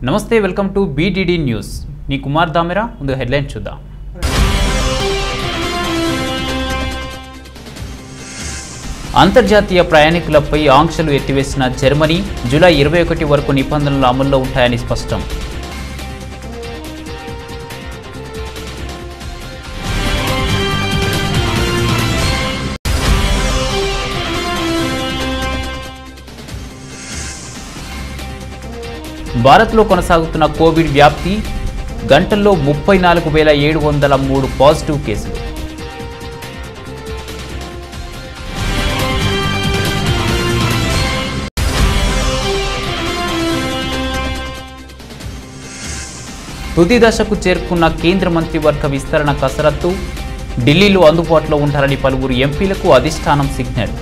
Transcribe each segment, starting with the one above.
నమస్తే welcome to BDD news నీ కుమార్ దామెరా ముందు హెడ్లైన్ చూద్దాం అంతర్జాతీయ ప్రయాణికులపై ఆంక్షలు ఎత్తివేసిన జర్మనీ జూలై 21 వరకు నిబంధనలు అమల్లో ఉంటాయని స్పష్టం భారత్లో కొనసాగుతున్న కోవిడ్ వ్యాప్తి గంటల్లో 34,703 పాజిటివ్ కేసులు తుది దశకు చేరుకున్న కేంద్ర మంత్రివర్గ విస్తరణ కసరత్తు ఢిల్లీలో అందుబాటులో ఉంటారని పలువురు ఎంపీలకు అధిష్టానం సిగ్నల్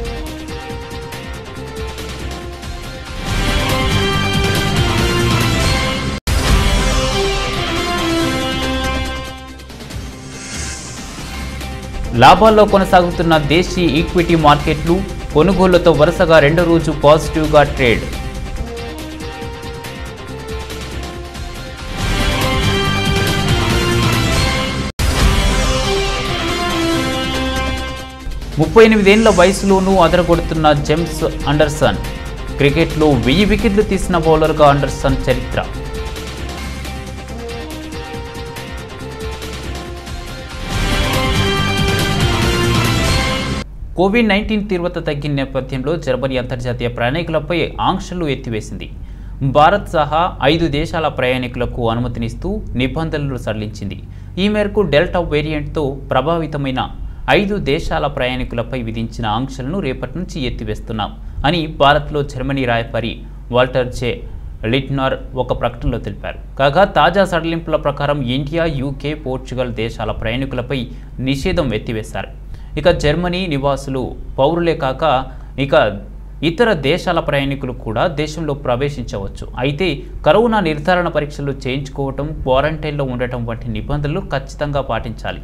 లాభాల్లో కొనసాగుతున్న దేశీ ఈక్విటీ మార్కెట్లు కొనుగోళ్లతో వరుసగా రెండో రోజు పాజిటివ్గా ట్రేడ్ ముప్పై 38 ఏళ్ల వయసులోనూ అదరగొడుతున్న జేమ్స్ అండర్సన్ క్రికెట్లో 1000 వికెట్లు తీసిన బౌలర్గా అండర్సన్ చరిత్ర కోవిడ్-19 తీవ్రత తగ్గిన నేపథ్యంలో జర్మనీ అంతర్జాతీయ ప్రయాణికులపై ఆంక్షలు ఎత్తివేసింది. భారత్ సహా 5 దేశాల ప్రయాణికులకు అనుమతినిస్తూ నిబంధనలు సడలించింది. ఈ మేరకు డెల్టా వేరియంట్తో ప్రభావితమైన 5 దేశాల ప్రయాణికులపై విధించిన ఆంక్షలను రేపటి నుంచి ఎత్తివేస్తున్నాం అని భారత్లో జర్మనీ రాయబారి వాల్టర్ జే లిట్నర్ ఒక ప్రకటనలో తెలిపారు. కాగా తాజా సడలింపుల ప్రకారం ఇండియా, యూకే, పోర్చుగల్ దేశాల ప్రయాణికులపై నిషేధం ఎత్తివేశారు. ఇక జర్మనీ నివాసులు పౌరులే కాక ఇక ఇతర దేశాల ప్రయాణికులు కూడా దేశంలో ప్రవేశించవచ్చు. అయితే కరోనా నిర్ధారణ పరీక్షలు చేయించుకోవటం, క్వారంటైన్లో ఉండటం వంటి నిబంధనలు ఖచ్చితంగా పాటించాలి.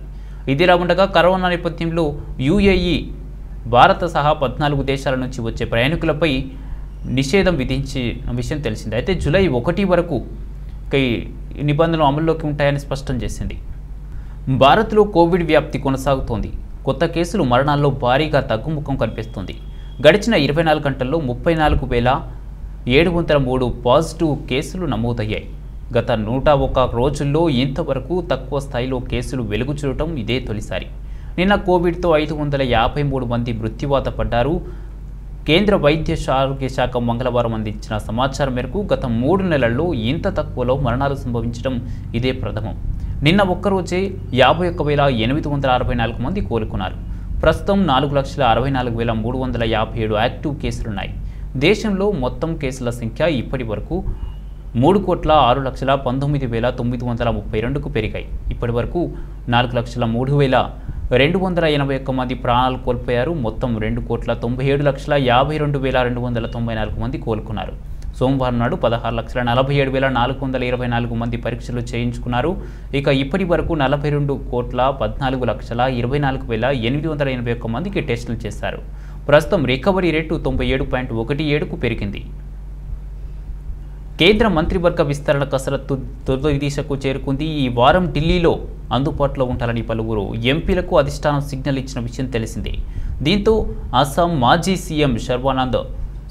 ఇదిలా ఉండగా కరోనా నేపథ్యంలో యూఏఈ, భారత సహా 14 దేశాల నుంచి వచ్చే ప్రయాణికులపై నిషేధం విధించిన విషయం తెలిసింది. అయితే జూలై 1 వరకు ఈ నిబంధనలు అమల్లోకి ఉంటాయని స్పష్టం చేసింది. భారత్లో కోవిడ్ వ్యాప్తి కొనసాగుతోంది. కొత్త కేసులు, మరణాల్లో భారీగా తగ్గుముఖం కనిపిస్తుంది. గడిచిన 24 గంటల్లో 34,703 పాజిటివ్ కేసులు నమోదయ్యాయి. గత 101 రోజుల్లో ఇంతవరకు తక్కువ స్థాయిలో కేసులు వెలుగు చూడటం ఇదే తొలిసారి. నిన్న కోవిడ్తో 553 మంది మృత్యువాత పడ్డారు. కేంద్ర వైద్య ఆరోగ్య శాఖ మంగళవారం అందించిన సమాచారం మేరకు గత 3 నెలల్లో ఇంత తక్కువలో మరణాలు సంభవించడం ఇదే ప్రథమం. నిన్న ఒక్కరోజే 51,864 మంది కోలుకున్నారు. ప్రస్తుతం 4,64,357 యాక్టివ్ కేసులున్నాయి. దేశంలో మొత్తం కేసుల సంఖ్య ఇప్పటి వరకు 3,06,19,932కు పెరిగాయి. ఇప్పటి వరకు 4,03,281 మంది ప్రాణాలు కోల్పోయారు. మొత్తం 2,97,52,294 మంది కోలుకున్నారు. సోమవారం నాడు 16,47,424 మంది పరీక్షలు చేయించుకున్నారు. ఇక ఇప్పటి వరకు 42,14,24,881 మందికి టెస్టులు చేశారు. ప్రస్తుతం రికవరీ రేటు 97.17కు పెరిగింది. కేంద్ర మంత్రివర్గ విస్తరణ కసరత్తు తుది దిశకు చేరుకుంది. ఈ వారం ఢిల్లీలో అందుబాటులో ఉంటారని పలువురు ఎంపీలకు అధిష్టానం సిగ్నల్ ఇచ్చిన విషయం తెలిసిందే. దీంతో అస్సాం మాజీ సీఎం సర్వానంద్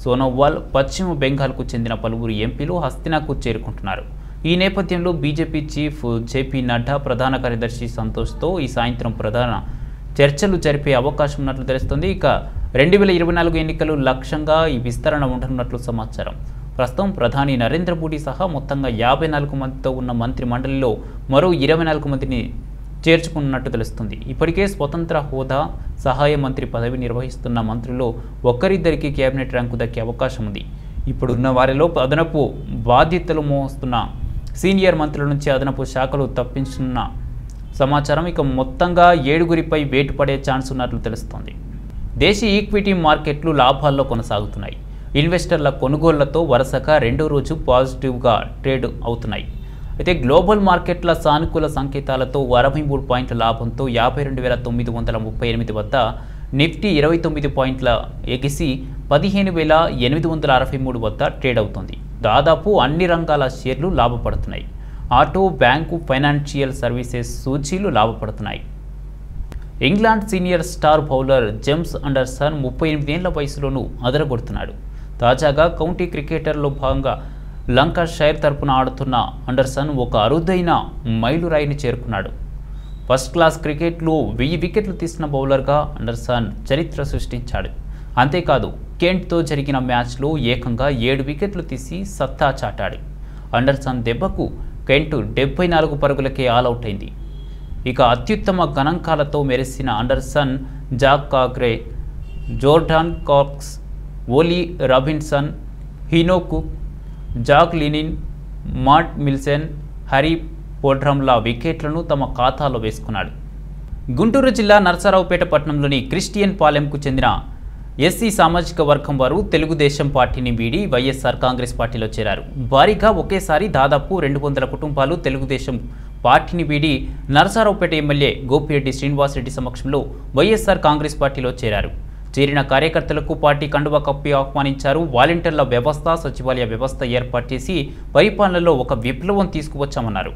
సోనోవాల్, పశ్చిమ బెంగాల్కు చెందిన పలువురు ఎంపీలు హస్తినాకు చేరుకుంటున్నారు. ఈ నేపథ్యంలో బీజేపీ చీఫ్ జేపీ నడ్డా, ప్రధాన కార్యదర్శి సంతోష్తో ఈ సాయంత్రం ప్రధాన చర్చలు జరిపే అవకాశం ఉన్నట్లు తెలుస్తుంది. ఇక 2024 ఎన్నికలు లక్ష్యంగా ఈ విస్తరణ ఉండనున్నట్లు సమాచారం. ప్రస్తుతం ప్రధాని నరేంద్ర మోడీ సహా మొత్తంగా 54 మందితో ఉన్న మంత్రి మండలిలో మరో 24 మందిని చేర్చుకున్నట్టు తెలుస్తుంది. ఇప్పటికే స్వతంత్ర హోదా, సహాయ మంత్రి పదవి నిర్వహిస్తున్న మంత్రుల్లో ఒక్కరిద్దరికి కేబినెట్ ర్యాంకు దక్కే అవకాశం ఉంది. ఇప్పుడున్న వారిలో అదనపు బాధ్యతలు మోస్తున్న సీనియర్ మంత్రుల నుంచి అదనపు శాఖలు తప్పించున్న సమాచారం. ఇక మొత్తంగా 7గురిపై వేటు పడే ఛాన్స్ ఉన్నట్లు తెలుస్తోంది. దేశీ ఈక్విటీ మార్కెట్లు లాభాల్లో కొనసాగుతున్నాయి. ఇన్వెస్టర్ల కొనుగోళ్లతో వరుసగా రెండో రోజు పాజిటివ్గా ట్రేడ్ అవుతున్నాయి. అయితే గ్లోబల్ మార్కెట్ల సానుకూల సంకేతాలతో 63 పాయింట్ల లాభంతో 52,938 వద్ద నిఫ్టీ 29 పాయింట్ల ఎగిసి 15,863 వద్ద ట్రేడ్ అవుతుంది. దాదాపు అన్ని రంగాల షేర్లు లాభపడుతున్నాయి. ఆటో, బ్యాంకు, ఫైనాన్షియల్ సర్వీసెస్ సూచీలు లాభపడుతున్నాయి. England senior star bowler James Anderson 38 ఏళ్ల వయసులోనూ అదరగొడుతున్నాడు. తాజాగా కౌంటీ క్రికెటర్లో భాగంగా లంకాషైర్ తరపున ఆడుతున్న అండర్సన్ ఒక అరుదైన మైలురాయిని చేరుకున్నాడు. ఫస్ట్ క్లాస్ క్రికెట్లో 1000 వికెట్లు తీసిన బౌలర్గా అండర్సన్ చరిత్ర సృష్టించాడు. అంతేకాదు, కెంట్తో జరిగిన మ్యాచ్లో ఏకంగా 7 వికెట్లు తీసి సత్తా చాటాడు. అండర్సన్ దెబ్బకు కెంట్ 74 పరుగులకే ఆలౌట్ అయింది. ఇక అత్యుత్తమ గణాంకాలతో మెరిసిన Anderson Zak Crawley, Jordan Cox, Ollie Robinson, Heino Kuhn, Jack Leaning, Matt Milnes, Harry పోడ్రమ్ల వికెట్లను తమ ఖాతాలో వేసుకున్నాడు. గుంటూరు జిల్లా నరసరావుపేట పట్టణంలోని క్రిస్టియన్ పాలెంకు చెందిన ఎస్సీ సామాజిక వర్గం వారు తెలుగుదేశం పార్టీని వీడి వైఎస్ఆర్ కాంగ్రెస్ పార్టీలో చేరారు. భారీగా ఒకేసారి దాదాపు 200 కుటుంబాలు తెలుగుదేశం పార్టీని వీడి నరసరావుపేట ఎమ్మెల్యే గోపిరెడ్డి శ్రీనివాసరెడ్డి సమక్షంలో వైఎస్ఆర్ కాంగ్రెస్ పార్టీలో చేరారు. చేరిన కార్యకర్తలకు పార్టీ కండువా కప్పి ఆహ్వానించారు. వాలంటీర్ల వ్యవస్థ, సచివాలయ వ్యవస్థ ఏర్పాటు చేసి పరిపాలనలో ఒక విప్లవం తీసుకువచ్చామన్నారు.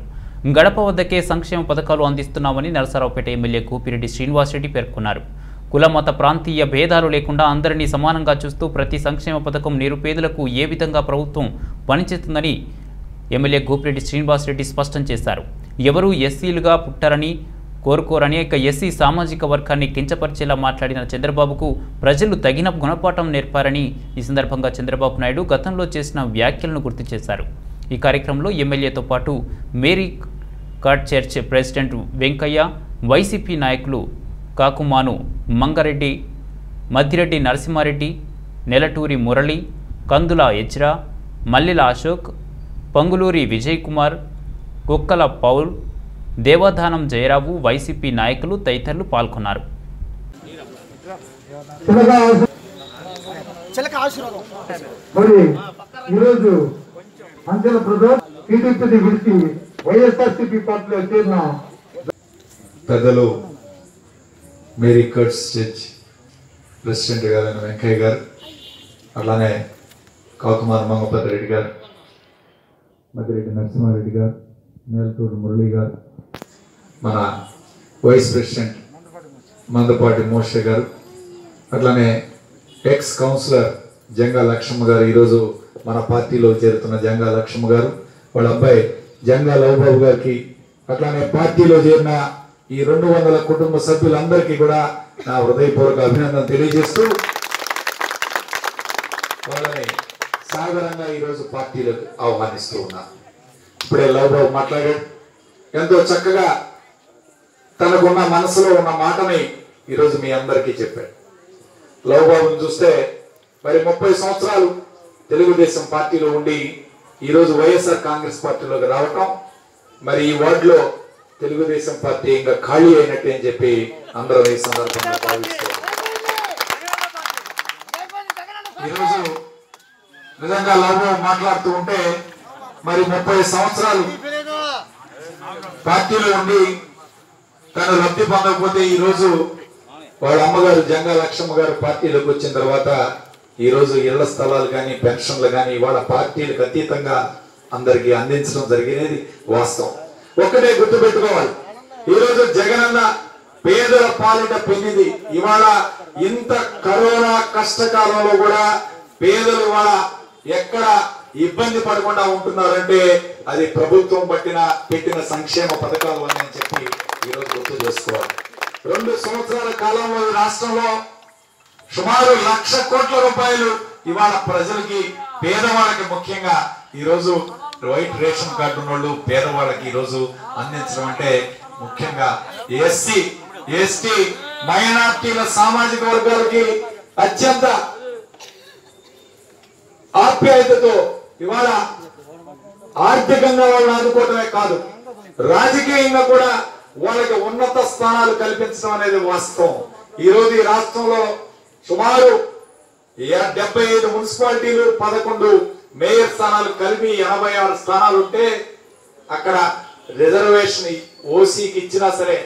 గడప వద్దకే సంక్షేమ పథకాలు అందిస్తున్నామని నరసరావుపేట ఎమ్మెల్యే గోపిరెడ్డి శ్రీనివాసరెడ్డి పేర్కొన్నారు. కుల, మత, ప్రాంతీయ భేదాలు లేకుండా అందరినీ సమానంగా చూస్తూ ప్రతి సంక్షేమ పథకం నిరుపేదలకు ఏ విధంగా ప్రభుత్వం పనిచేస్తుందని ఎమ్మెల్యే గోపిరెడ్డి శ్రీనివాసరెడ్డి స్పష్టం చేశారు. ఎవరూ ఎస్సీలుగా పుట్టారని కోరుకోరని, ఇక ఎస్సీ సామాజిక వర్గాన్ని కించపరిచేలా మాట్లాడిన చంద్రబాబుకు ప్రజలు తగిన గుణపాఠం నేర్పారని ఈ సందర్భంగా చంద్రబాబు నాయుడు గతంలో చేసిన వ్యాఖ్యలను గుర్తు చేశారు. ఈ కార్యక్రమంలో ఎమ్మెల్యేతో పాటు Mary card church president Venkayya, YCP నాయకులు Kakumanu Mangareddy, Maddireddy Narasimhareddy, Nelaturi Murali, Kandula Ezra, Mallela Ashok, Panguluri Vijay Kumar, Kukkala Paul, దేవధానం Jayarao, YCP నాయకులు తదితరులు పాల్గొన్నారు. పెద్దలు మేరీ కర్ట్స్ చర్చ్ ప్రెసిడెంట్ గారైన వెంకయ్య గారు, అట్లానే కాకుమార్ మంగపతిరెడ్డి గారు, మద్దిరెడ్డి నరసింహారెడ్డి గారు, నేలతూరు మురళి గారు, మన వైస్ ప్రెసిడెంట్ మందపాటి మోషే గారు, అట్లానే ఎక్స్ కౌన్సిలర్ జంగా లక్ష్మ గారు, ఈరోజు మన పార్టీలో చేరుతున్న జంగా లక్ష్మ గారు, వాళ్ళ అబ్బాయి జంగా లవబాబు గారికి, అట్లానే పార్టీలో చేరిన ఈ 200 కుటుంబ సభ్యులందరికీ కూడా నా హృదయపూర్వక అభినందన తెలియజేస్తూ వాళ్ళని సాధారణంగా ఈరోజు పార్టీలకు ఆహ్వానిస్తూ ఉన్నా. ఇప్పుడే లవబాబు మాట్లాడాడు, ఎంతో చక్కగా తనకున్న మనసులో ఉన్న మాటని ఈరోజు మీ అందరికీ చెప్పాడు. లవబాబుని చూస్తే మరి 30 సంవత్సరాలు తెలుగుదేశం పార్టీలో ఉండి ఈరోజు వైఎస్ఆర్ కాంగ్రెస్ పార్టీలోకి రావటం, మరి ఈ వార్డులో తెలుగుదేశం పార్టీ ఇంకా ఖాళీ అయినట్టే అని చెప్పి అందరూ ఈ సందర్భంగా భావిస్తారు. ఈరోజు నిజంగా లవబాబు మాట్లాడుతూ ఉంటే మరి 30 సంవత్సరాలు పార్టీలో ఉండి తను లబ్ధి పొందకపోతే ఈరోజు వాళ్ళ అమ్మగారు జంగా లక్ష్మ గారు పార్టీలోకి వచ్చిన తర్వాత ఈరోజు ఇళ్ల స్థలాలు కానీ పెన్షన్లు కానీ వాళ్ళ పార్టీలకు అతీతంగా అందరికీ అందించడం జరిగినది వాస్తవం. ఒక్కటే గుర్తుపెట్టుకోవాలి, ఈరోజు జగనన్న పేదల పాలిట పెన్నిది. ఇవాళ ఇంత కరోనా కష్టకాలంలో కూడా పేదలు ఇవాళ ఎక్కడ ఇబ్బంది పడకుండా ఉంటున్నారంటే అది ప్రభుత్వం పెట్టిన సంక్షేమ పథకాలు అని చెప్పి ఈరోజు గుర్తు చేసుకోవాలి. 2 సంవత్సరాల కాలంలో ఈ రాష్ట్రంలో సుమారు 1,00,000 కోట్ల రూపాయలు ఇవాళ ప్రజలకి, పేదవాళ్ళకి, ముఖ్యంగా ఈరోజు వైట్ రేషన్ కార్డు ఉన్న వాళ్ళు పేదవాళ్ళకి ఈరోజు అందించడం అంటే ముఖ్యంగా ఎస్సీ, ఎస్టీ, మైనార్టీల సామాజిక వర్గాలకి అత్యంత ఆప్యాయతతో ఇవాళ ఆర్థికంగా వాళ్ళని ఆదుకోవడమే కాదు, రాజకీయంగా కూడా వాళ్ళకి ఉన్నత స్థానాలు కల్పించడం అనేది వాస్తవం. ఈరోజు ఈ రాష్ట్రంలో సుమారు 75 మున్సిపాలిటీలు, 11 మేయర్ స్థానాలు కలిపి 86 స్థానాలు ఉంటే అక్కడ రిజర్వేషన్ ఓసీకి ఇచ్చినా సరే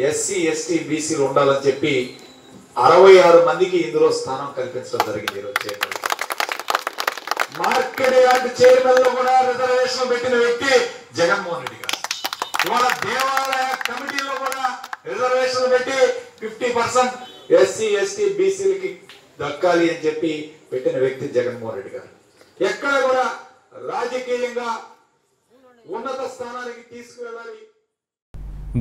ఎస్సీ, ఎస్టీ, బీసీలు ఉండాలని చెప్పి 66 మందికి ఇందులో స్థానం కల్పించడం జరిగింది. ఈరోజు చైర్మన్ మార్కెట్ యార్డ్ చైర్మన్ లో కూడా రిజర్వేషన్ పెట్టిన వ్యక్తి జగన్మోహన్ రెడ్డి గారు. ఇవాళ దేవాలయ కమిటీలో కూడా రిజర్వేషన్ పెట్టి 50% ఎస్సీ ఎస్టీ బీసీలకి దక్కాలి అని చెప్పి పెట్టిన వ్యక్తి జగన్మోహన్ రెడ్డి గారు. ఎక్కడ కూడా రాజకీయంగా ఉన్నత స్థానానికి తీసుకువెళ్ళాలి.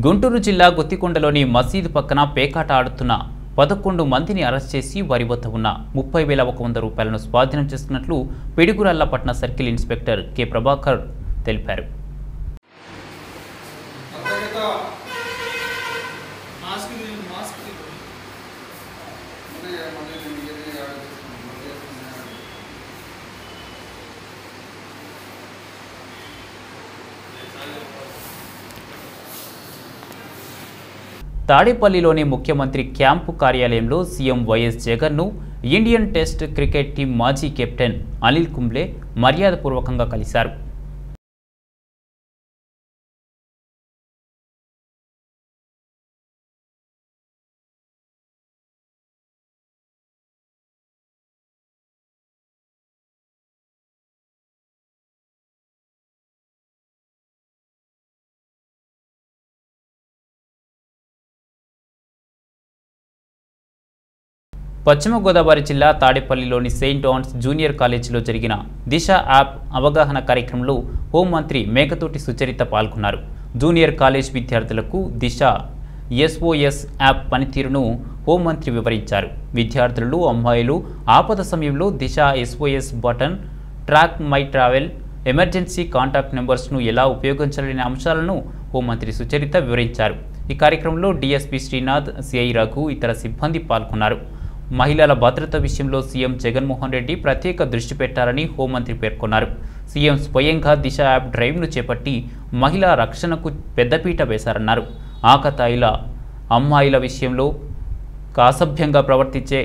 గుంటూరు జిల్లా గుత్తికొండలోని మసీదు పక్కన పేకాట ఆడుతున్న 11 మందిని అరెస్ట్ చేసి వారి వద్ద ఉన్న 30,100 రూపాయలను స్వాధీనం చేసుకున్నట్లు పిడుగురాళ్లపట్నం సర్కిల్ ఇన్స్పెక్టర్ కె ప్రభాకర్ తెలిపారు. తాడేపల్లిలోని ముఖ్యమంత్రి క్యాంపు కార్యాలయంలో సీఎం వైఎస్ జగన్ను ఇండియన్ టెస్ట్ క్రికెట్ టీం మాజీ కెప్టెన్ అనిల్ కుంబ్లే మర్యాదపూర్వకంగా కలిశారు. పశ్చిమ గోదావరి జిల్లా తాడేపల్లిలోని సెయింట్ ఆన్స్ జూనియర్ కాలేజీలో జరిగిన దిశ యాప్ అవగాహన కార్యక్రమంలో హోంమంత్రి మేకతోటి సుచరిత పాల్గొన్నారు. జూనియర్ కాలేజ్ విద్యార్థులకు దిశ SOS యాప్ పనితీరును హోంమంత్రి వివరించారు. విద్యార్థులు అమ్మాయిలు ఆపద సమయంలో Disha SOS button, track my travel, emergency contact నెంబర్స్ను ఎలా ఉపయోగించాలనే అంశాలను హోంమంత్రి సుచరిత వివరించారు. ఈ కార్యక్రమంలో DSP శ్రీనాథ్, CI రఘు ఇతర సిబ్బంది పాల్గొన్నారు. మహిళల భద్రత విషయంలో సీఎం జగన్మోహన్ రెడ్డి ప్రత్యేక దృష్టి పెట్టారని హోంమంత్రి పేర్కొన్నారు. సీఎం స్వయంగా దిశ యాప్ డ్రైవ్ను చేపట్టి మహిళా రక్షణకు పెద్దపీట వేశారన్నారు. ఆకతాయిల అమ్మాయిల విషయంలో అసభ్యంగా ప్రవర్తించే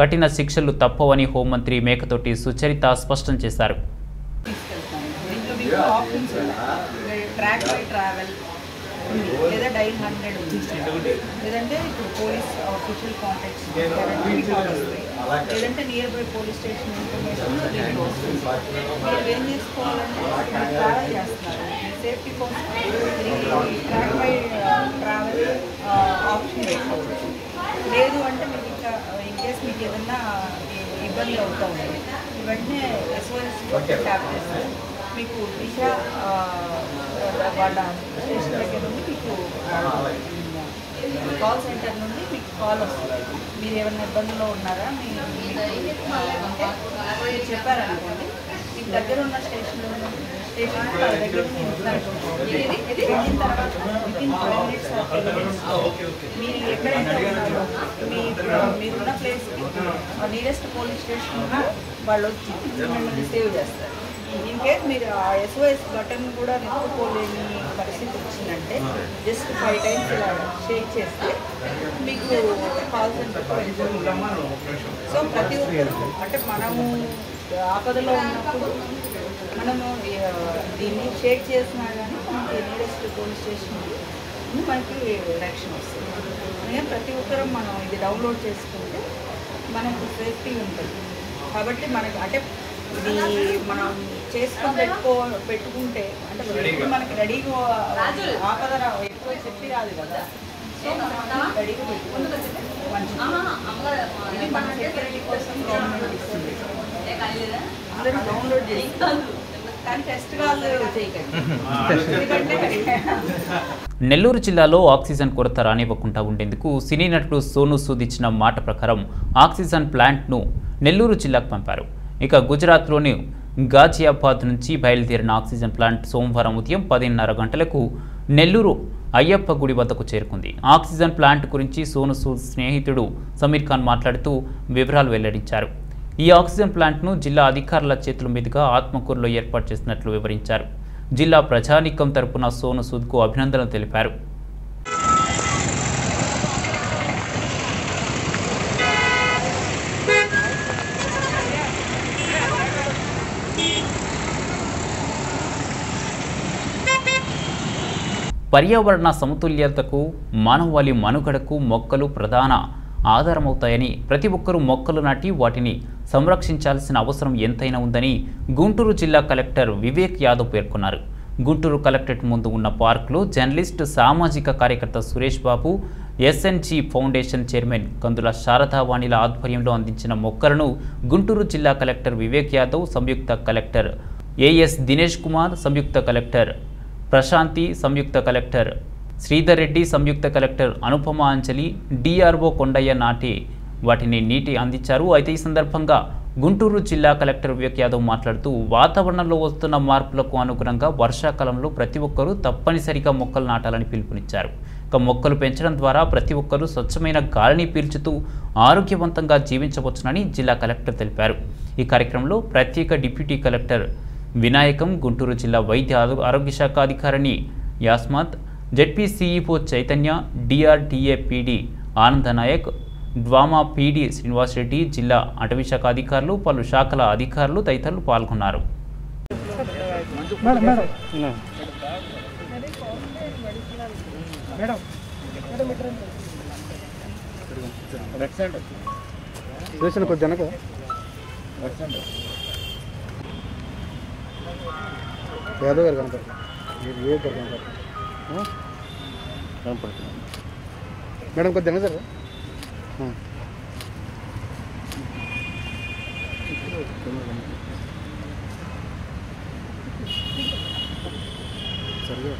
కఠిన శిక్షలు తప్పవని హోంమంత్రి మేకతోటి సుచరిత స్పష్టం చేశారు. లేదా డైల్ 100 ఉంది, లేదంటే ఇప్పుడు పోలీస్ ఆఫీషియల్ కాంటాక్ట్స్ లేదంటే near by police station information మీరు ఏం చేసుకోవాలంటే ట్రావెల్ చేస్తున్నారు సేఫ్టీ కోసం ట్రాక్ బై ట్రావెల్ ఆప్షన్ పెట్టుకోవచ్చు. లేదు అంటే మీకు ఇంకా ఇన్ కేస్ మీకు ఏదన్నా ఇబ్బంది అవుతూ ఉంది వెంటనే SOS ట్యాప్ చేస్తారు. మీకు దిశ వాళ్ళ స్టేషన్ దగ్గర నుండి మీకు కాల్ సెంటర్ నుండి మీకు కాల్ వస్తుంది. మీరు ఏమైనా ఇబ్బందుల్లో ఉన్నారా మీరు చెప్పారనుకోండి, మీకు దగ్గర ఉన్న స్టేషన్ వాళ్ళ దగ్గర వెళ్ళిన తర్వాత వితిన్ 5 minutes మీరు ఎక్కడైతే ఉన్నారో మీరున్న ప్లేస్కి నియరెస్ట్ పోలీస్ స్టేషన్ వాళ్ళు వచ్చి మిమ్మల్ని సేవ్ చేస్తారు. ఇన్ కేస్ మీరు ఆ SOS బటన్ కూడా నిలుపుకోలేని పరిస్థితి వచ్చిందంటే జస్ట్ 5 times ఇలా షేక్ చేస్తే మీకు కాల్ సెంటర్కి వెళ్ళిపోతుంది. సో ప్రతి ఒక్కరు అంటే మనము ఆపదలో ఉన్నప్పుడు మనము దీన్ని షేక్ చేసినా కానీ మనకి నియరెస్ట్ పోలీస్ స్టేషన్కి మనకి రక్షణ వస్తుంది. అందుకని ప్రతి ఒక్కరూ మనం ఇది డౌన్లోడ్ చేసుకుంటే మనకు సేఫ్టీ ఉంటుంది. కాబట్టి మనకు అంటే ఇది మనం చేసుకొని పెట్టుకుంటే అంటే ఇప్పుడు మనకి రెడీగా ఆపద ఎక్కువ చెప్పి రాదు కదా. సో మనం రెడీగా పెట్టుకుంటే మంచిది. ఇది మన సెక్యూరిటీ కోసం గవర్నమెంట్ ఇస్తుంది. అందరూ డౌన్లోడ్ చేస్తారు కానీ టెస్ట్ కాదు చేయకండి. నెల్లూరు జిల్లాలో ఆక్సిజన్ కొరత రానివ్వకుండా ఉండేందుకు సినీ నటుడు సోను సూద్ ఇచ్చిన మాట ప్రకారం ఆక్సిజన్ ప్లాంట్ను నెల్లూరు జిల్లాకు పంపారు. ఇక గుజరాత్లోని గాజియాబాద్ నుంచి బయలుదేరిన ఆక్సిజన్ ప్లాంట్ సోమవారం ఉదయం 10:30 గంటలకు నెల్లూరు అయ్యప్ప గుడి వద్దకు చేరుకుంది. ఆక్సిజన్ ప్లాంట్ గురించి సోను సూద్ స్నేహితుడు సమీర్ ఖాన్ మాట్లాడుతూ వివరాలు వెల్లడించారు. ఈ ఆక్సిజన్ ప్లాంట్ను జిల్లా అధికారుల చేతుల మీదుగా ఆత్మకూరులో ఏర్పాటు చేసినట్లు వివరించారు. జిల్లా ప్రజానీకం తరపున సోను సూద్కు అభినందనలు తెలిపారు. పర్యావరణ సమతుల్యతకు మానవాళి మనుగడకు మొక్కలు ప్రధాన ఆధారమవుతాయని, ప్రతి ఒక్కరూ మొక్కలు నాటి వాటిని సంరక్షించాల్సిన అవసరం ఎంతైనా ఉందని గుంటూరు జిల్లా కలెక్టర్ వివేక్ యాదవ్ పేర్కొన్నారు. గుంటూరు కలెక్టరేట్ ముందు ఉన్న పార్కులో జర్నలిస్ట్, సామాజిక కార్యకర్త Suresh Babu, SNG foundation chairman కందుల శారదావాణిల ఆధ్వర్యంలో అందించిన మొక్కలను గుంటూరు జిల్లా కలెక్టర్ వివేక్ యాదవ్, సంయుక్త కలెక్టర్ ఏఎస్ దినేష్ కుమార్, సంయుక్త కలెక్టర్ ప్రశాంతి, సంయుక్త కలెక్టర్ శ్రీధర్ రెడ్డి, సంయుక్త కలెక్టర్ అనుపమ అంజలి, డిఆర్ఓ కొండయ్య నాటి వాటిని నీటి అందించారు. అయితే ఈ సందర్భంగా గుంటూరు జిల్లా కలెక్టర్ వివేక్ యాదవ్ మాట్లాడుతూ వాతావరణంలో వస్తున్న మార్పులకు అనుగుణంగా వర్షాకాలంలో ప్రతి ఒక్కరూ తప్పనిసరిగా మొక్కలు నాటాలని పిలుపునిచ్చారు. ఇక మొక్కలు పెంచడం ద్వారా ప్రతి ఒక్కరూ స్వచ్ఛమైన గాలిని పీల్చుతూ ఆరోగ్యవంతంగా జీవించవచ్చునని జిల్లా కలెక్టర్ తెలిపారు. ఈ కార్యక్రమంలో ప్రత్యేక డిప్యూటీ కలెక్టర్ వినాయకం, గుంటూరు జిల్లా వైద్య ఆరోగ్య శాఖ అధికారిని Yasmath, ZP CEO Chaitanya, DRDA PD Ananda Nayak, DWAMA PD Srinivasa Reddy, జిల్లా అటవీశాఖ అధికారులు, పలు శాఖల అధికారులు తదితరులు పాల్గొన్నారు. యాదవ్ గారు కనపడుతుంది మేడం, కొద్దిగా సార్ సరిగా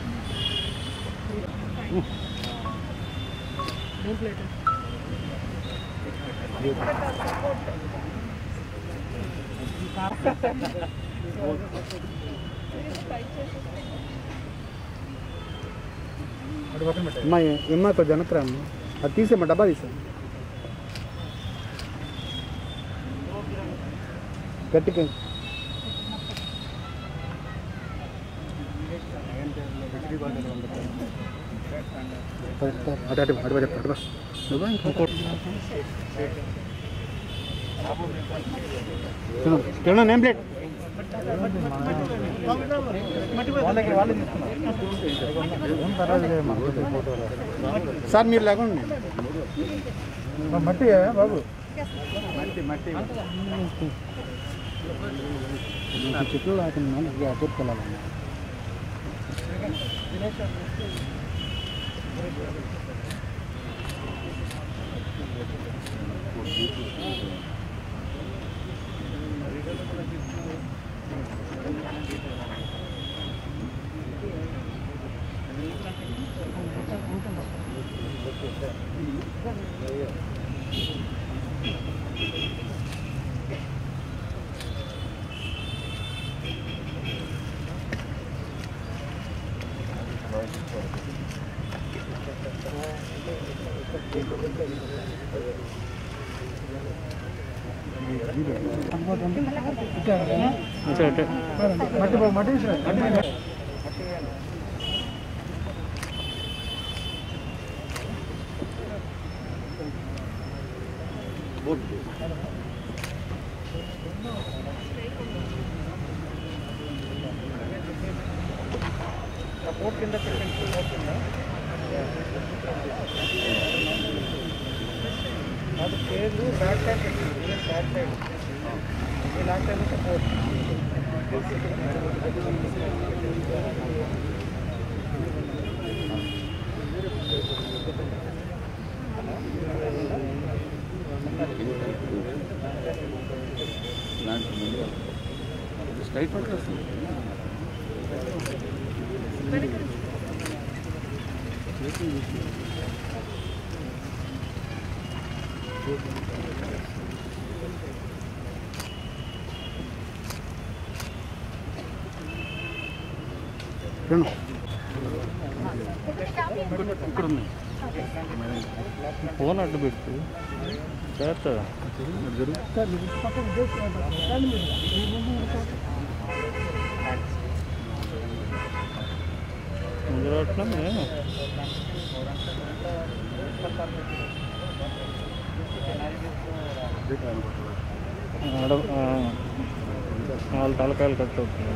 అమ్మా ఏమ్మా కొంచెం వెనక్రా అమ్మ, అది తీసేమ్మా, డబ్బా తీసా గట్టికి అటు అటు అటు చెప్తా అటు నేమ్ ప్లేట్ సార్ మీరు లేకుండా మట్టి బాబు, మట్టి చెట్లు లేకుండా కూర్చుకోవాలన్నా కింద అది పేరు బ్యాక్ సైడ్ పెట్టింది, బ్యాక్ సైడ్ ఈ లాక్ టైం సపోర్ట్ స్ట్రైట్ పట్టుకొస్తుంది. ఇక్కడ ఉంది ఫోన్ అడ్డు పెట్టు చేస్తా వాళ్ళ తలకాయలు కట్ అవుతుంది.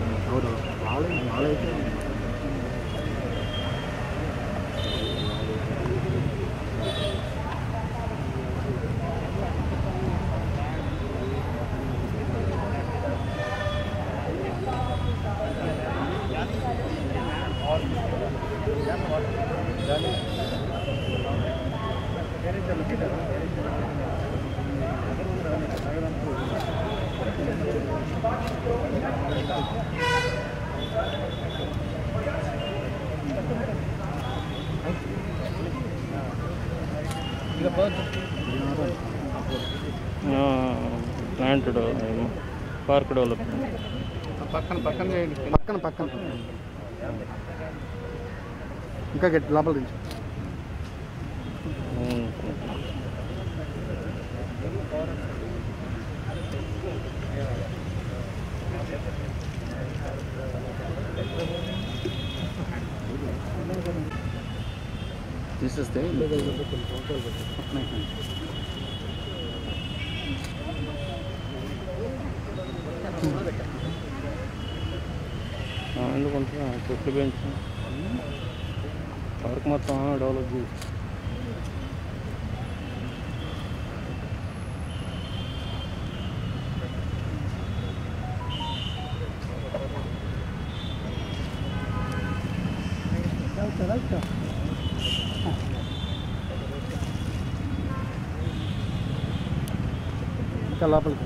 ప్లాంట్ పార్క్ డెవలప్మెంట్ పక్కన చేయండి, పక్కన ఇంకా గట్టి లోపల నుంచి తీసేస్తే ఎందుకంటే చెట్లు పెంచి పార్క్ మొత్తం డెవలప్ చేసి ఇంకా లోపలికి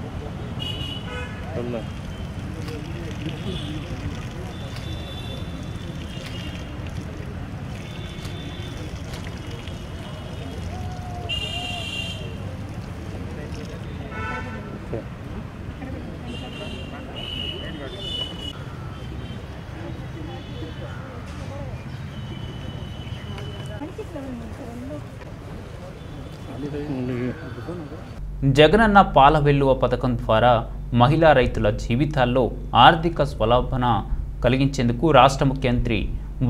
జగనన్న పాల వెల్లువ పథకం ద్వారా మహిళా రైతుల జీవితాల్లో ఆర్థిక స్వలాభన కలిగించేందుకు రాష్ట్ర ముఖ్యమంత్రి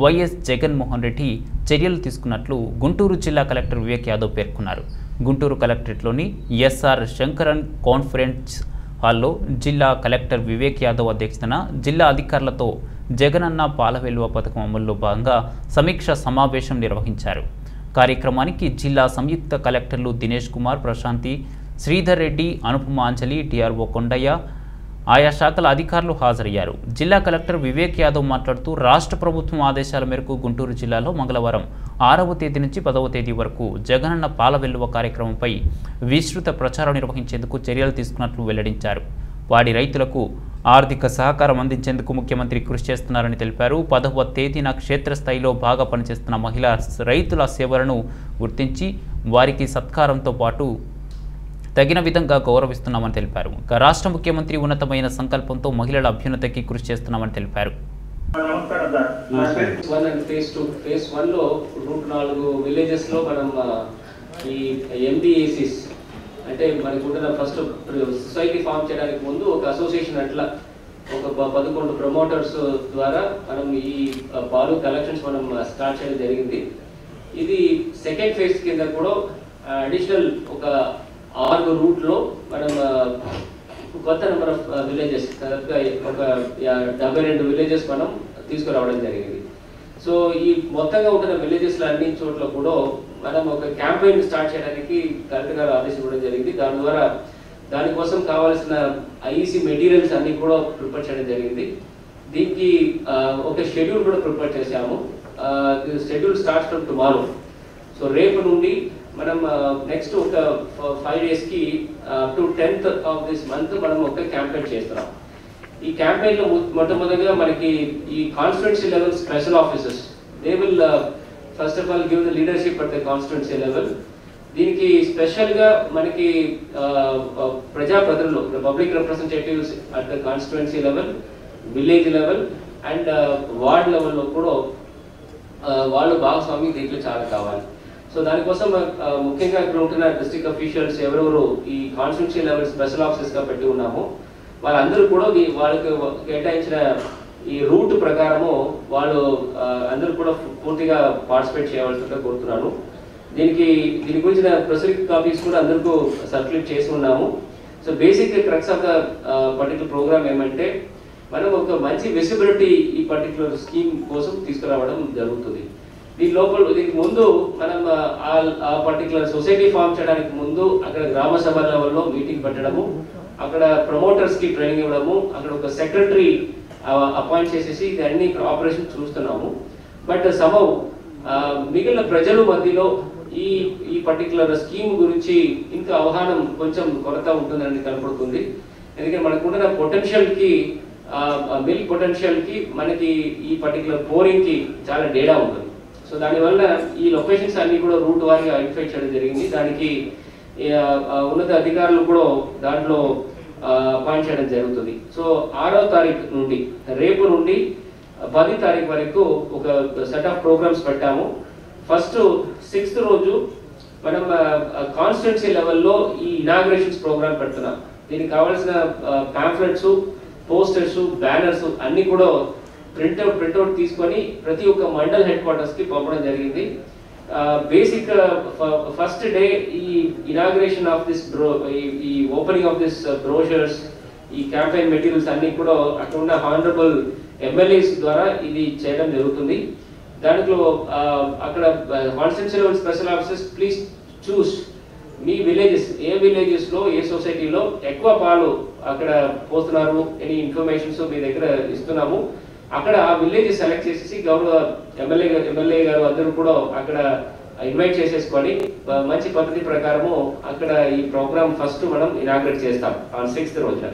వైఎస్ జగన్మోహన్ రెడ్డి చర్యలు తీసుకున్నట్లు గుంటూరు జిల్లా కలెక్టర్ వివేక్ యాదవ్ పేర్కొన్నారు. గుంటూరు కలెక్టరేట్లోని ఎస్ఆర్ శంకరన్ కాన్ఫరెన్స్ హాల్లో జిల్లా కలెక్టర్ వివేక్ యాదవ్ అధ్యక్షతన జిల్లా అధికారులతో జగనన్న పాల వెల్లువ పథకం అమలులో భాగంగా సమీక్ష సమావేశం నిర్వహించారు. కార్యక్రమానికి జిల్లా సంయుక్త కలెక్టర్లు దినేష్ కుమార్, ప్రశాంతి, శ్రీధర్ రెడ్డి, అనుపమ అంజలి, టీఆర్ఓ కొండయ్య, ఆయా శాఖల అధికారులు హాజరయ్యారు. జిల్లా కలెక్టర్ వివేక్ యాదవ్ మాట్లాడుతూ రాష్ట్ర ప్రభుత్వం ఆదేశాల మేరకు గుంటూరు జిల్లాలో మంగళవారం 6వ తేదీ నుంచి 10వ తేదీ వరకు జగనన్న పాల వెల్లువ కార్యక్రమంపై విస్తృత ప్రచారం నిర్వహించేందుకు చర్యలు తీసుకున్నట్లు వెల్లడించారు. వాడి రైతులకు ఆర్థిక సహకారం అందించేందుకు ముఖ్యమంత్రి కృషి చేస్తున్నారని తెలిపారు. 10వ తేదీన క్షేత్రస్థాయిలో బాగా పనిచేస్తున్న మహిళా రైతుల సేవలను గుర్తించి వారికి సత్కారంతో పాటు తగిన విధంగా గౌరవిస్తున్నామని తెలిపారు. రాష్ట్ర ముఖ్యమంత్రి ఉన్నతమైన సంకల్పంతో మహిళల అభ్యున్నతికి కృషి చేస్తున్నామని తెలిపారు. ఫేజ్ 1 లో 4 విలేజెస్ లో మనం ఈ ఎంబీఏసీస్ అంటే మనకు ఉన్న ఫస్ట్ సొసైటీ ఫామ్ చేయడానికి ముందు ఒక అసోసియేషన్ అట్లా ఒక 11 ప్రమోటర్స్ ద్వారా మనం ఈ పాలు కలెక్షన్స్ మనం స్టార్ట్ చేయడం జరిగింది. ఇది సెకండ్ ఫేజ్ కింద కూడా అడిషనల్ ఒక 6 రూట్లో మనం కొత్త నెంబర్ ఆఫ్ విలేజెస్ ఒక 72 విలేజెస్ మనం తీసుకురావడం జరిగింది. సో ఈ మొత్తంగా ఉంటున్న విలేజెస్లో అన్ని చోట్ల కూడా మనం ఒక క్యాంపెయిన్ స్టార్ట్ చేయడానికి కలెక్టర్ గారు ఆదేశం ఇవ్వడం జరిగింది. దాని ద్వారా దానికోసం కావాల్సిన ఐఈసీ మెటీరియల్స్ అన్ని కూడా ప్రిపేర్ చేయడం జరిగింది. దీనికి ఒక షెడ్యూల్ కూడా ప్రిపేర్ చేశాము. Schedule starts from tomorrow. So రేపు నుండి మనం నెక్స్ట్ ఒక 5 డేస్కి to 10th of this month మనం ఒక క్యాంపెయిన్ చేస్తున్నాం. ఈ క్యాంపెయిన్లో మొట్టమొదటిగా మనకి ఈ constituency level special officers they will first of all give the leadership at the constituency level. దీనికి స్పెషల్గా మనకి ప్రజాప్రతినిధులు public representatives at the constituency level, village level and ward లెవెల్లో కూడా వాళ్ళు భాగస్వామి దీంట్లో చాలా కావాలి. సో దానికోసం ముఖ్యంగా ఇక్కడ ఉంటున్న డిస్ట్రిక్ట్ అఫీషియల్స్ ఎవరెవరు ఈ కాన్స్టిట్యున్సీ లెవెల్ స్పెషల్ ఆఫీసర్స్గా పెట్టి ఉన్నామో వాళ్ళందరూ కూడా వాళ్ళకి కేటాయించిన ఈ రూట్ ప్రకారము వాళ్ళు అందరూ కూడా పూర్తిగా పార్టిసిపేట్ చేయవలసిందిగా కోరుతున్నాను. దీని గురించిన ప్రెస్ కాపీస్ కూడా అందరికీ సర్క్యులేట్ చేసి ఉన్నాము. So basic crux of the particular program ఏమంటే మనం ఒక మంచి విజిబిలిటీ ఈ పర్టికులర్ స్కీమ్ కోసం తీసుకురావడం జరుగుతుంది. దీనికి ముందు మనం ఆ పర్టికులర్ సొసైటీ ఫామ్ చేయడానికి ముందు అక్కడ గ్రామ సభ లెవెల్లో మీటింగ్ పెట్టడము, అక్కడ ప్రమోటర్స్కి ట్రైనింగ్ ఇవ్వడము, అక్కడ ఒక సెక్రటరీ అపాయింట్ చేసేసి ఇదన్నీ ఆపరేషన్ చూస్తున్నాము. బట్ సమ్హౌ మిగిలిన ప్రజల మధ్యలో ఈ పర్టికులర్ స్కీమ్ గురించి ఇంకా అవగాహన కొంచెం కొరత ఉంటుందని కనపడుతుంది. ఎందుకంటే మనకున్న పొటెన్షియల్కి మిల్క్ పొటెన్షియల్కి మనకి ఈ పర్టికులర్ బోరింగ్కి చాలా డేటా ఉంటుంది. సో దానివల్ల ఈ లొకేషన్స్ అన్ని కూడా రూట్ వారిగా ఐడెంటిఫై చేయడం జరిగింది. దానికి ఉన్నత అధికారులు కూడా దాంట్లో అపాయింట్ చేయడం జరుగుతుంది. సో 6వ తారీఖు నుండి రేపు నుండి 10వ తారీఖు వరకు ఒక సెట్ ఆఫ్ ప్రోగ్రామ్స్ పెట్టాము. ఫస్ట్ 6th రోజు మనం కాన్స్టిట్యున్సీ లెవెల్లో ఈ ఇనాగ్రేషన్స్ ప్రోగ్రామ్ పెడుతున్నాం. దీనికి కావాల్సిన పాంఫ్లెట్స్, పోస్టర్స్, బ్యానర్స్ అన్ని కూడా ప్రింట్అవుట్ తీసుకొని ప్రతి ఒక్క మండల్ హెడ్ క్వార్టర్స్కి పంపడం జరిగింది. బేసిక్ ఫస్ట్ డే ఈ ఇనాగ్రేషన్ ఆఫ్ దిస్ ఈ ఓపెనింగ్ ఆఫ్ దిస్ బ్రోషర్స్, ఈ క్యాంపెయిన్ మెటీరియల్స్ అన్ని కూడా అక్కడ ఉన్న హానరబుల్ ఎమ్మెల్యేస్ ద్వారా ఇది చేయడం జరుగుతుంది. దాంట్లో అక్కడ constituency level special officers please చూస్ మీ విలేజెస్, ఏ విలేజెస్లో ఏ సొసైటీలో ఎక్కువ పాలు అక్కడ పోస్తున్నారు, ఎనీ ఇన్ఫర్మేషన్స్ మీ దగ్గర ఇస్తున్నాము. అక్కడ ఆ విలేజ్ సెలెక్ట్ చేసేసి గౌరవ ఎమ్మెల్యే గారు అందరూ కూడా అక్కడ ఇన్వైట్ చేసేసుకొని మంచి పద్ధతి ప్రకారము అక్కడ ఈ ప్రోగ్రామ్ ఫస్ట్ మనం ఇనాగ్రేట్ చేస్తాం ఆన్ 6th రోజున.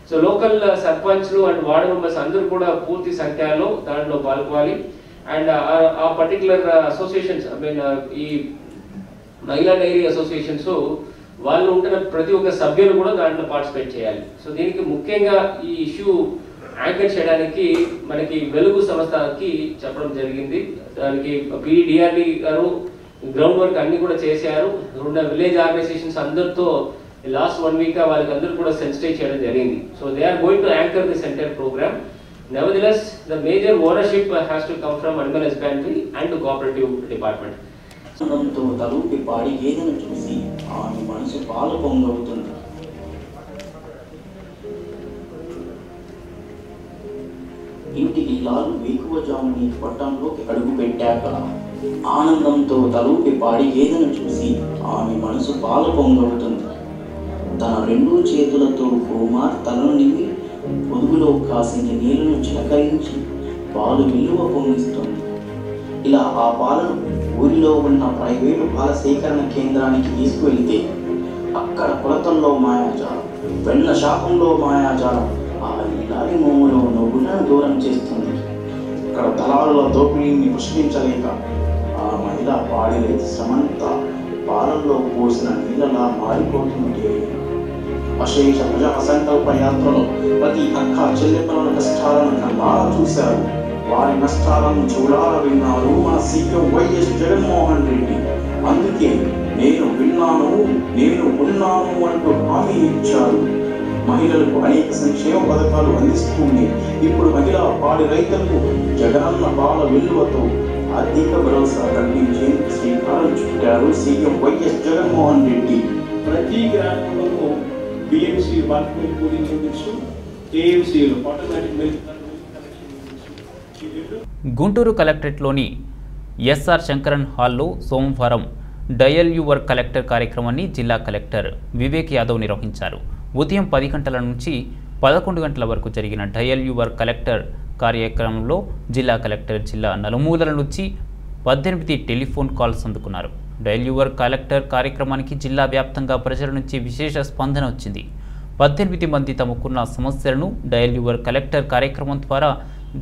సో లోకల్ సర్పంచ్లు అండ్ వార్డు మెంబర్స్ అందరూ కూడా పూర్తి సంఖ్యలో దాంట్లో పాల్గొవాలి. అండ్ ఆ పర్టికులర్ అసోసియేషన్స్ ఈ మహిళా డైరీ అసోసియేషన్స్ వాళ్ళు ఉంటున్న ప్రతి ఒక్క సభ్యులు కూడా దాంట్లో పార్టిసిపేట్ చేయాలి. సో దీనికి ముఖ్యంగా ఈ ఇష్యూ యాంకర్ చేయడానికి మనకి వెలుగు సంస్థకి చెప్పడం జరిగింది. దానికి PDRD గారు గ్రౌండ్ వర్క్ అన్ని కూడా చేశారు. ఉన్న విలేజ్ ఆర్గనైజేషన్స్ అందరితో లాస్ట్ 1 week వాళ్ళకి అందరూ కూడా సెన్సిటైజ్ చేయడం జరిగింది. So they are going to anchor this entire program. Nevertheless, the major ownership has to come from animal husbandry and to cooperative department. తో తలూపి పాడి గేదెను చూసి ఆమె మనసు పాలు పొంగవుతుంది. ఇంటికి లాలు వేకువజాముని పట్టణంలోకి అడుగు పెట్టాక ఆనందంతో తలూపి పాడి గేదెను చూసి ఆమె మనసు పాలు పొంగవుతుంది. తన 2 చేతులతో గోమాత తలను నిమ్మి పొదుగులో కాసిన నీళ్లను చిలకరించి పాలు విలువ పొంగిస్తుంది. ఇలా ఆ పాలను ఊరిలో ఉన్న ప్రైవేటు పాల సేకరణ కేంద్రానికి తీసుకువెళ్తే అక్కడ కొలతల్లో మాయాజాలం, వెన్న శాపంలో మాయాజాలం ఆ ఇలాలి మోములో నవ్వులను దూరం చేస్తుంది. అక్కడ దళారుల దోపిడీని ప్రశ్నించలేక ఆ మహిళ పాడిన శ్రమంతా పాలల్లో పోసిన నీళ్ళలా మారిపోతుంటే అశేష ప్రజా సంకల్ప యాత్రలో ప్రతి అక్క చెల్లెమ్మల కష్టాలను కళ్ళారా చూశారు. వారి నష్టాలను చూడాలా విన్నారు మన సీఎం వైఎస్ జగన్మోహన్ రెడ్డి. అందుకే నేను విన్నాను, నేను ఉన్నాను అంటూ హామీ ఇచ్చారు. మహిళలకు అనేక సంక్షేమ పథకాలు అందిస్తుంది. ఇప్పుడు మహిళా పాడి రైతులకు జగనన్న పాల విలువతో ఆర్థిక భరోసా కల్పించేందుకు శ్రీకారం చుట్టారు సీఎం వైఎస్ జగన్మోహన్ రెడ్డి. ప్రతి గ్రామంలో BMC bulk milk cooling units, KMCలు ఆటోమేటిక్ మిల్క్ గుంటూరు కలెక్టరేట్లోని SR శంకరన్ హాల్లో సోమవారం డయల్ యువర్ కలెక్టర్ కార్యక్రమాన్ని జిల్లా కలెక్టర్ వివేక్ యాదవ్ నిర్వహించారు. ఉదయం 10 గంటల నుంచి 11 గంటల వరకు జరిగిన డయల్ యువర్ కలెక్టర్ కార్యక్రమంలో జిల్లా కలెక్టర్ జిల్లా నలుమూలల నుంచి 18 టెలిఫోన్ కాల్స్ అందుకున్నారు. డయల్ యువర్ కలెక్టర్ కార్యక్రమానికి జిల్లా వ్యాప్తంగా ప్రజల నుంచి విశేష స్పందన వచ్చింది. 18 మంది తమకున్న సమస్యలను డయల్ యువర్ కలెక్టర్ కార్యక్రమం ద్వారా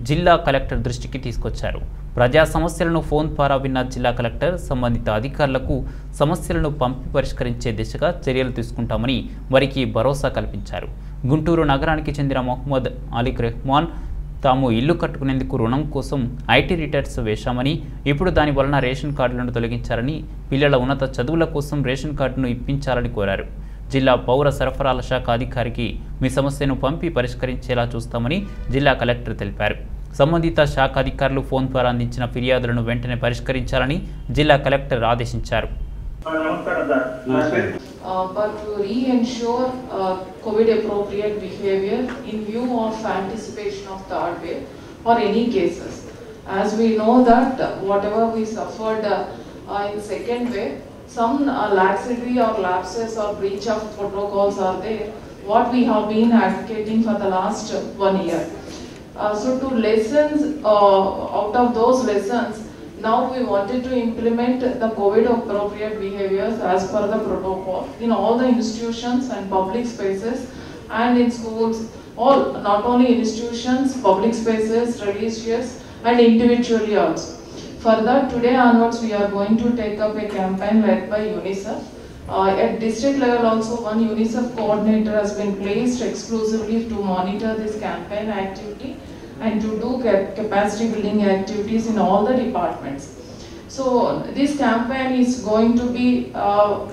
జిల్లా కలెక్టర్ దృష్టికి తీసుకొచ్చారు. ప్రజా సమస్యలను ఫోన్ ద్వారా విన్న జిల్లా కలెక్టర్ సంబంధిత అధికారులకు సమస్యలను పంపి పరిష్కరించే దిశగా చర్యలు తీసుకుంటామని వారికి భరోసా కల్పించారు. గుంటూరు నగరానికి చెందిన మొహమ్మద్ అలీక్ రెహమాన్ తాము ఇల్లు కట్టుకునేందుకు రుణం కోసం IT రిటర్న్స్ వేశామని, ఇప్పుడు దాని వలన రేషన్ కార్డులను తొలగించారని, పిల్లల ఉన్నత చదువుల కోసం రేషన్ కార్డును ఇప్పించాలని కోరారు. జిల్లా పౌర సరఫరాల శాఖ అధికారికి మీ సమస్యను పంపి పరిష్కరించేలా చూస్తామని జిల్లా కలెక్టర్ తెలిపారు. సంబంధిత శాఖ అధికారులు ఫోన్ ద్వారా అందించిన ఫిర్యాదులను వెంటనే పరిష్కరించాలని జిల్లా కలెక్టర్ ఆదేశించారు. But to re-ensure COVID appropriate behavior in view of anticipation of third wave or any cases. As we know that whatever we suffered in second wave, some laxity or lapses or breach of protocols are there, what we have been advocating for the last 1 year. So to lessons, out of those lessons, now we wanted to implement the COVID appropriate behaviors as per the protocol in all the institutions and public spaces and in schools, all not only institutions, public spaces, religious and individually also. Further, today onwards we are going to take up a campaign led by UNICEF. At district level also, one UNICEF coordinator has been placed exclusively to monitor this campaign activity and to do capacity building activities in all the departments. So this campaign is going to be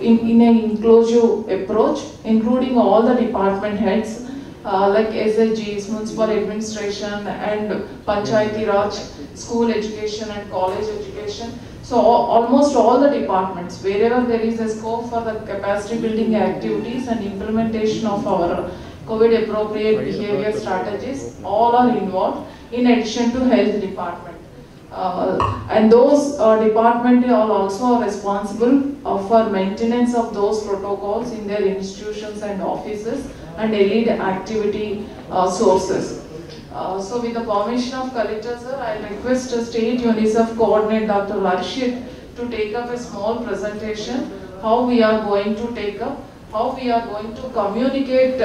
in an inclusive approach, including all the department heads like SHGs, municipal administration and Panchayati Raj, school education and college education. So almost all the departments, wherever there is a scope for the capacity building activities and implementation of our COVID appropriate behavior strategies, all are involved in addition to health department. And those departments are also responsible for maintenance of those protocols in their institutions and offices and lead activity sources. So with the permission of Collector Sir, I request State UNICEF Coordinator Dr. Varshit to take up a small presentation, how we are going to take up, how we are going to communicate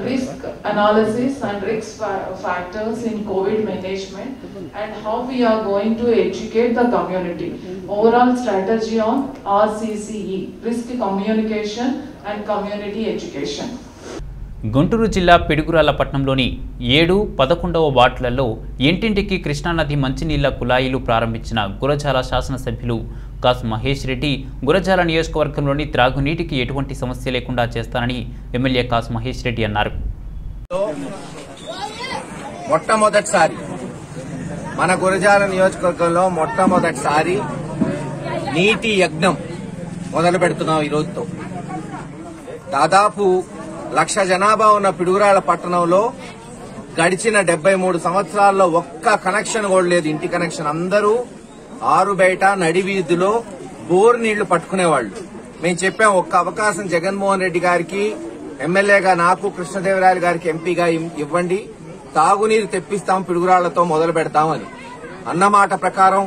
risk analysis and risk factors in COVID management and how we are going to educate the community. Overall strategy on RCCE, risk communication and community education. Guntur జిల్లా పిడుగురాల పట్టణంలోని 7, 11వ వార్డులలో ఇంటింటికి కృష్ణానది మంచినీళ్ల కుళాయిలు ప్రారంభించిన గురజాల శాసనసభ్యులు కాసు మహేష్ రెడ్డి గురజాల నియోజకవర్గంలోని త్రాగునీటికి ఎటువంటి సమస్య లేకుండా చేస్తానని ఎమ్మెల్యే కాసు మహేష్ రెడ్డి అన్నారు. మొట్టమొదటిసారి మన గురజాల నియోజకవర్గంలో మొట్టమొదటిసారి నీటి యజ్ఞం మొదలు పెడుతున్నాం. ఈ రోజుతో దాదాపు 1,00,000 జనాభా ఉన్న పిడుగురాళ్ల పట్టణంలో గడిచిన 73 సంవత్సరాల్లో ఒక్క కనెక్షన్ కూడా లేదు. ఇంటి కనెక్షన్ అందరూ ఆరు బయట నడి వీధిలో బోర్ నీళ్లు పట్టుకునేవాళ్లు. మేము చెప్పాం, ఒక్క అవకాశం జగన్మోహన్ రెడ్డి గారికి, ఎమ్మెల్యేగా నాకు, కృష్ణదేవరాయలు గారికి ఎంపీగా ఇవ్వండి, తాగునీరు తెప్పిస్తాం, పిడుగురాళ్లతో మొదలు పెడతామని అన్నమాట ప్రకారం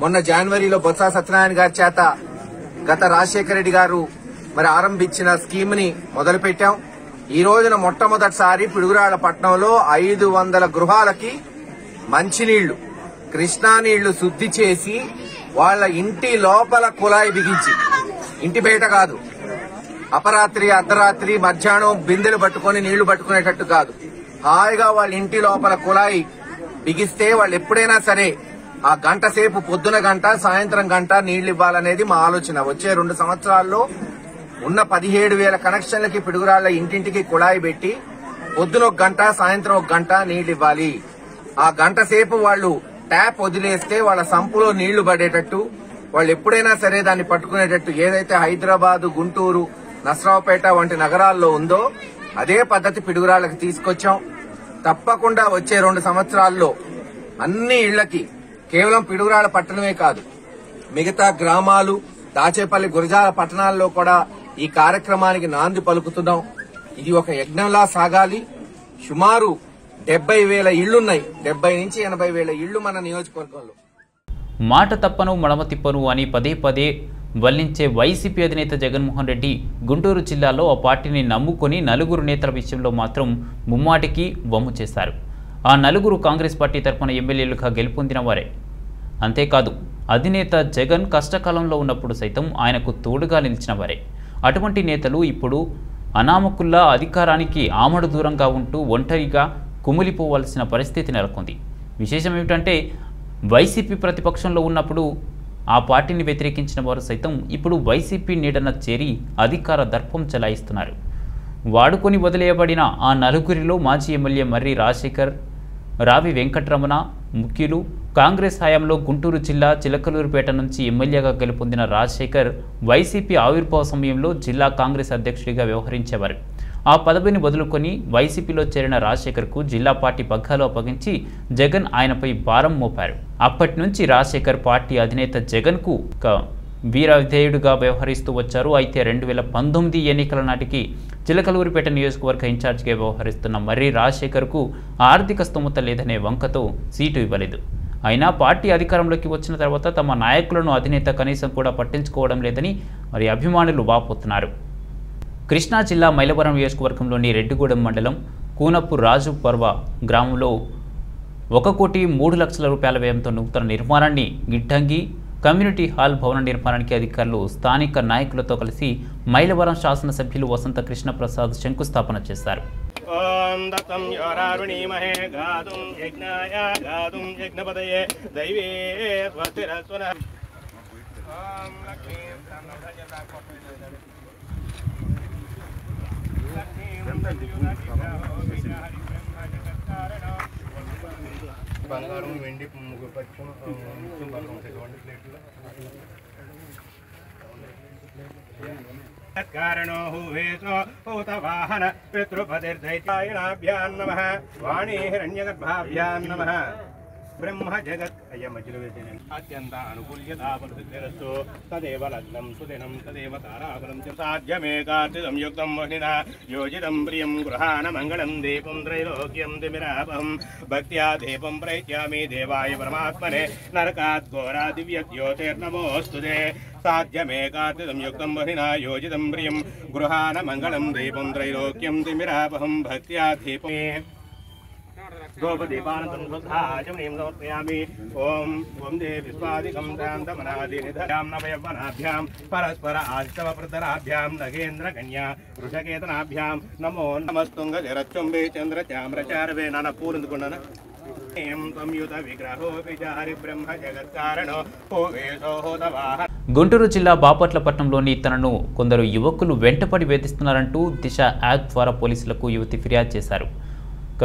మొన్న జనవరిలో బొత్స సత్యనారాయణ గారి చేత గత రాజశేఖర రెడ్డి గారు ఆరంభించిన స్కీమ్ ని మొదలుపెట్టాం. ఈ రోజున మొట్టమొదటిసారి పిడుగురాళ్ల పట్టణంలో 500 గృహాలకి మంచినీళ్లు, కృష్ణా నీళ్లు శుద్ధి చేసి వాళ్ల ఇంటి లోపల కుళాయి బిగించి, ఇంటి బయట కాదు, అపరాత్రి అర్ధరాత్రి మధ్యాహ్నం బిందెలు పట్టుకుని నీళ్లు పట్టుకునేటట్టు కాదు, హాయిగా వాళ్ళ ఇంటి లోపల కుళాయి బిగిస్తే వాళ్ళు ఎప్పుడైనా సరే ఆ గంట సేపు, పొద్దున గంట, సాయంత్రం గంట నీళ్లు ఇవ్వాలనేది మా ఆలోచన. వచ్చే 2 సంవత్సరాల్లో ఉన్న 17,000 కనెక్షన్లకి పిడుగురాళ్ల ఇంటింటికి కుళాయి పెట్టి పొద్దున 1 గంట, సాయంత్రం 1 గంట నీళ్లు ఇవ్వాలి. ఆ గంట సేపు వాళ్ళు ట్యాప్ వదిలేస్తే వాళ్ళ సంపులో నీళ్లు పడేటట్టు, వాళ్ళు ఎప్పుడైనా సరే దాన్ని పట్టుకునేటట్టు ఏదైతే హైదరాబాద్, గుంటూరు, నసరావుపేట వంటి నగరాల్లో ఉందో అదే పద్ధతి పిడుగురాళ్లకి తీసుకొచ్చాం. తప్పకుండా వచ్చే 2 సంవత్సరాల్లో అన్ని ఇళ్లకి, కేవలం పిడుగురాళ్ల పట్టణమే కాదు, మిగతా గ్రామాలు, దాచేపల్లి, గురజాల పట్టణాల్లో కూడా ఈ కార్యక్రమానికి నాంది పలుకుతున్నాం. ఇది ఒక యజ్ఞంలా సాగాలి. సుమారు 70,000 ఇళ్లున్నాయి. 70 నుంచి 80,000 ఇళ్లు మన నియోజకవర్గంలో. మాట తప్పను మడమ తిప్పను అని పదే పదే వల్లించే వైసీపీ అధినేత జగన్మోహన్ రెడ్డి గుంటూరు జిల్లాలో ఆ పార్టీని నమ్ముకొని 4 నేతల విషయంలో మాత్రం ముమ్మాటికి వమ్ము చేశారు. ఆ 4 కాంగ్రెస్ పార్టీ తరఫున ఎమ్మెల్యేలుగా గెలుపొందిన వారే. అంతేకాదు, అధినేత జగన్ కష్టకాలంలో ఉన్నప్పుడు సైతం ఆయనకు తోడుగా నిలిచిన వారే. అటువంటి నేతలు ఇప్పుడు అనామకుల్లా అధికారానికి ఆమడు దూరంగా ఉంటూ ఒంటరిగా కుమిలిపోవాల్సిన పరిస్థితి నెలకొంది. విశేషం ఏమిటంటే, వైసీపీ ప్రతిపక్షంలో ఉన్నప్పుడు ఆ పార్టీని వ్యతిరేకించిన వారు సైతం ఇప్పుడు వైసీపీ నీడన చేరి అధికార దర్పం చెలాయిస్తున్నారు. వాడుకొని వదిలేయబడిన ఆ 4 మాజీ ఎమ్మెల్యే మర్రి రాజశేఖర్, రావి వెంకటరమణ ముఖ్యులు. కాంగ్రెస్ హయాంలో గుంటూరు జిల్లా చిలకలూరుపేట నుంచి ఎమ్మెల్యేగా గెలుపొందిన రాజశేఖర్ వైసీపీ ఆవిర్భావ సమయంలో జిల్లా కాంగ్రెస్ అధ్యక్షుడిగా వ్యవహరించేవారు. ఆ పదవిని వదులుకొని వైసీపీలో చేరిన రాజశేఖర్కు జిల్లా పార్టీ పగ్గాలు అప్పగించి జగన్ ఆయనపై భారం మోపారు. అప్పటి నుంచి రాజశేఖర్ పార్టీ అధినేత జగన్కు వీరవిధేయుడిగా వ్యవహరిస్తూ వచ్చారు. అయితే 2019 ఎన్నికల నాటికి చిలకలూరిపేట నియోజకవర్గ ఇన్ఛార్జిగా వ్యవహరిస్తున్న మర్రి రాజశేఖర్కు ఆర్థిక స్తోమత లేదనే వంకతో సీటు ఇవ్వలేదు. అయినా పార్టీ అధికారంలోకి వచ్చిన తర్వాత తమ నాయకులను అధినేత కనీసం కూడా పట్టించుకోవడం లేదని మరి అభిమానులు వాపోతున్నారు. కృష్ణా జిల్లా మైలవరం నియోజకవర్గంలోని రెడ్డిగూడెం మండలం కూనపు రాజు పర్వ గ్రామంలో 1,03,00,000 రూపాయల వ్యయంతో నూతన నిర్మాణాన్ని గిడ్డంగి కమ్యూనిటీ హాల్ భవన నిర్మాణానికి అధికారులు స్థానిక నాయకులతో కలిసి మైలవరం శాసనసభ్యులు వసంత కృష్ణప్రసాద్ శంకుస్థాపన చేశారు. బంగారం వెండి పచ్చి ప్లేట్లు कारणो हुवेशो भूतवाहन पितृपतिर्दैत्यायनाभ्यां नमः वाणी हिरण्यगर्भाभ्यां नमः ब्रह्म जगत् अत्यंत अनुकूल्यता परिस्थितिरस्तु तदेव लग्नं सुदिनं तदेव ताराबलं च साध्यमेकार्तिदं युक्तं वह्निना योजितं प्रियं गृहाण मङ्गलं दीपं त्रैलोक्यं दिमिरापहं भक्त्या दीपं प्रयच्छामि देवाय परमात्मने नरकात् घोरा दिव्यज्योतिर्नमोऽस्तु ते साध्यमेकार्तिदं युक्तं वह्निना योजितं प्रियं गृहाण मङ्गलं दीपं त्रैलोक्यं दिमिरापहं भक्त्या दीपं द्रौपदीपानन्दं स्वधाचमनीं समर्पयामि। ॐ दे विश्वादिकं शान्तमनादिनिधयां नवयवनाभ्यां परस्पर आस्तवप्रतराभ्यां नगेन्द्रकन्या वृषकेतनाभ्यां नमो नमस्तुङ्गजरच्चुम्बे चन्द्रचाम्रचार्वे ननपूर्णकुण्डन संयुत विग्रहो विचारि ब्रह्म जगत्कारणो भूवेशो होतवाह. గుంటూరు జిల్లా బాపట్ల పట్టణంలోని తనను కొందరు యువకులు వెంటపడి వేధిస్తున్నారంటూ దిశ యాప్ ద్వారా పోలీసులకు యువతి ఫిర్యాదు చేశారు.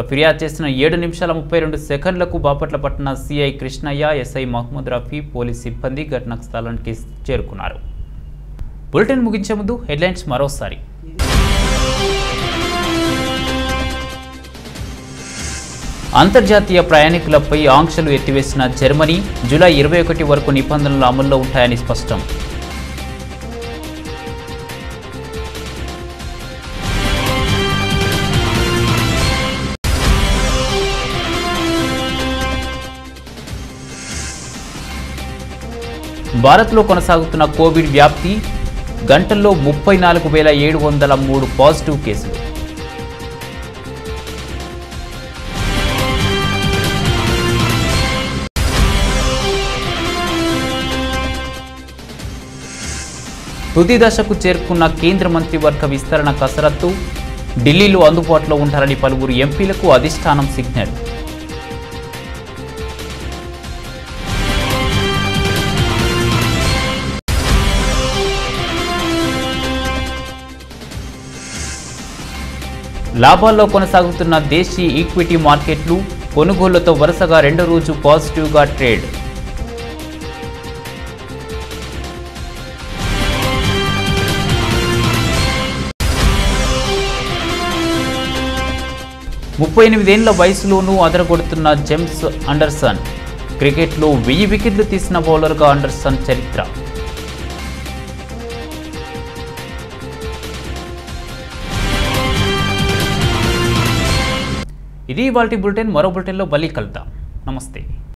ఫిర్యాదు చేసిన 7 నిమిషాల 32 సెకండ్లకు బాపట్ల పట్టణ CI Krishnaiah, SI Mohammed Rafi, police సిబ్బంది ఘటనా స్థలానికి చేరుకున్నారు. బులెటిన్ ముగించే ముందు హెడ్లైన్స్ మరోసారి. అంతర్జాతీయ ప్రయాణికులపై ఆంక్షలు ఎత్తివేసిన జర్మనీ, జూలై 21 వరకు నిబంధనలు అమల్లో ఉంటాయని స్పష్టం. భారత్లో కొనసాగుతున్న కోవిడ్ వ్యాప్తి, గంటల్లో 34,703 పాజిటివ్ కేసులు. తుది దశకు చేరుకున్న కేంద్ర మంత్రివర్గ విస్తరణ కసరత్తు, ఢిల్లీలో అందుబాటులో ఉంటారని పలువురు ఎంపీలకు అధిష్టానం సిగ్నల్. లాభాల్లో కొనసాగుతున్న దేశీ ఈక్విటీ మార్కెట్లు, కొనుగోళ్లతో వరుసగా 2వ రోజు పాజిటివ్గా ట్రేడ్. ముప్పై 38 ఏళ్ల వయసులోనూ అదరగొడుతున్న జేమ్స్ అండర్సన్, క్రికెట్లో 1000 వికెట్లు తీసిన బౌలర్గా అండర్సన్ చరిత్ర. ఇది ఇవాల్టి బులెటిన్. మరో బులెటిన్లో మళ్ళీ కలుద్దాం. నమస్తే.